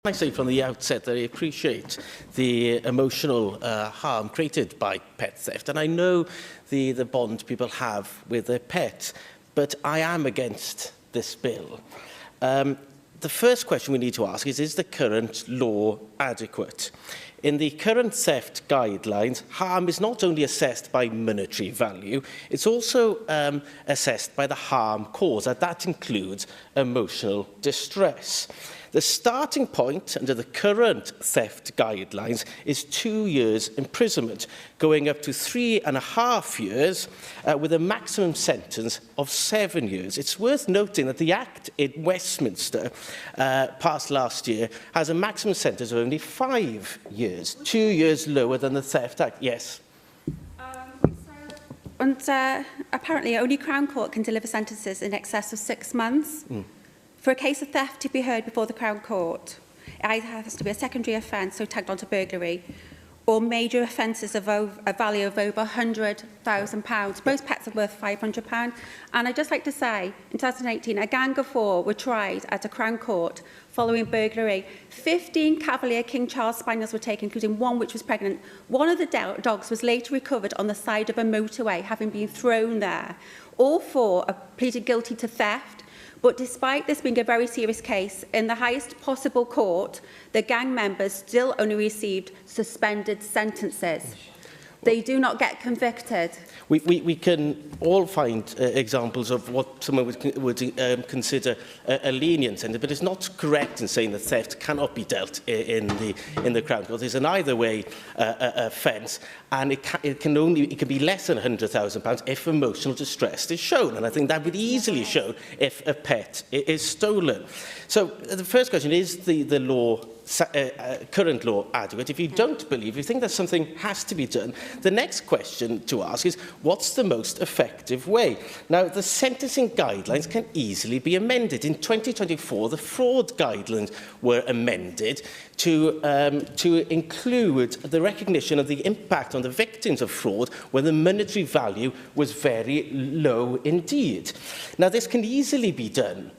I say from the outset that I appreciate the emotional harm created by pet theft, and I know the bond people have with their pet, but I am against this bill. The first question we need to ask is the current law adequate? In the current theft guidelines, harm is not only assessed by monetary value, it's also assessed by the harm caused, and that includes emotional distress. The starting point under the current theft guidelines is 2 years imprisonment, going up to 3.5 years with a maximum sentence of 7 years. It's worth noting that the Act in Westminster, passed last year, has a maximum sentence of only 5 years, 2 years lower than the Theft Act. Yes? Apparently, only Crown Court can deliver sentences in excess of 6 months. For a case of theft to be heard before the Crown Court, it either has to be a secondary offence, so tagged onto burglary, or major offences of a value of over £100,000. Most pets are worth £500. And I'd just like to say, in 2018, a gang of 4 were tried at a Crown Court following burglary. 15 Cavalier King Charles Spaniels were taken, including one which was pregnant. One of the dogs was later recovered on the side of a motorway, having been thrown there. All 4 are pleaded guilty to theft. But despite this being a very serious case, in the highest possible court, the gang members still only received suspended sentences. They do not get convicted. We can all find examples of what someone would consider a lenient sentence, but it's not correct in saying that theft cannot be dealt in the Crown Court. It's an either way offence, and it can be less than £100,000 if emotional distress is shown, and I think that would easily show if a pet is stolen. So the first question is the law. Current law adequate? If you don't believe, you think that something has to be done, the next question to ask is, what's the most effective way? Now, the sentencing guidelines can easily be amended. In 2024, the fraud guidelines were amended to include the recognition of the impact on the victims of fraud when the monetary value was very low indeed. Now, this can easily be done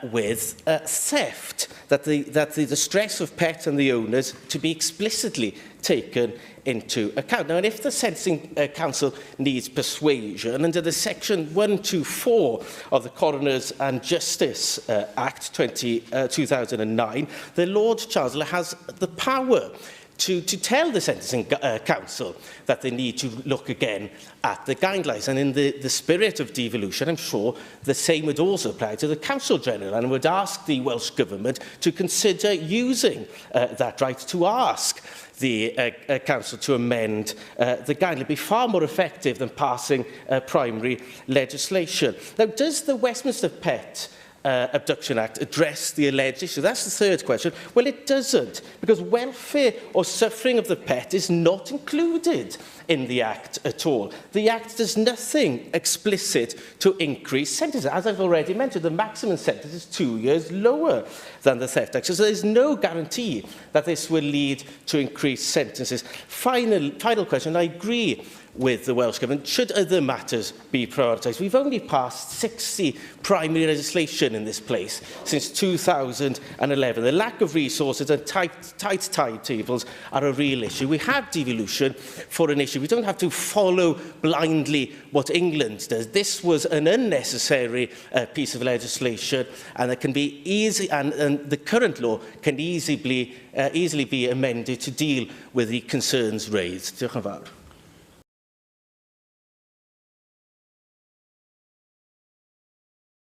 with theft, that the stress of pets and the owners to be explicitly taken into account. Now, and if the Sentencing Council needs persuasion, under the Section 124 of the Coroners and Justice Act 2009, the Lord Chancellor has the power to tell the Sentencing Council that they need to look again at the guidelines. And in the spirit of devolution, I'm sure the same would also apply to the Council General, and would ask the Welsh Government to consider using that right to ask the Council to amend the guideline. It would be far more effective than passing primary legislation. Now, does the Westminster Pet Abduction Act address the alleged issue? That's the third question. Well, it doesn't, because welfare or suffering of the pet is not included in the Act at all. The Act does nothing explicit to increase sentences. As I've already mentioned, the maximum sentence is 2 years lower than the Theft Act. So there's no guarantee that this will lead to increased sentences. Final question. I agree with the Welsh Government. Should other matters be prioritised? We've only passed 60 primary legislation in this place since 2011. The lack of resources and tight timetables are a real issue. We have devolution for an issue. We don't have to follow blindly what England does. This was an unnecessary piece of legislation, and it can be easy, and the current law can easily be amended to deal with the concerns raised. Diolch yn fawr.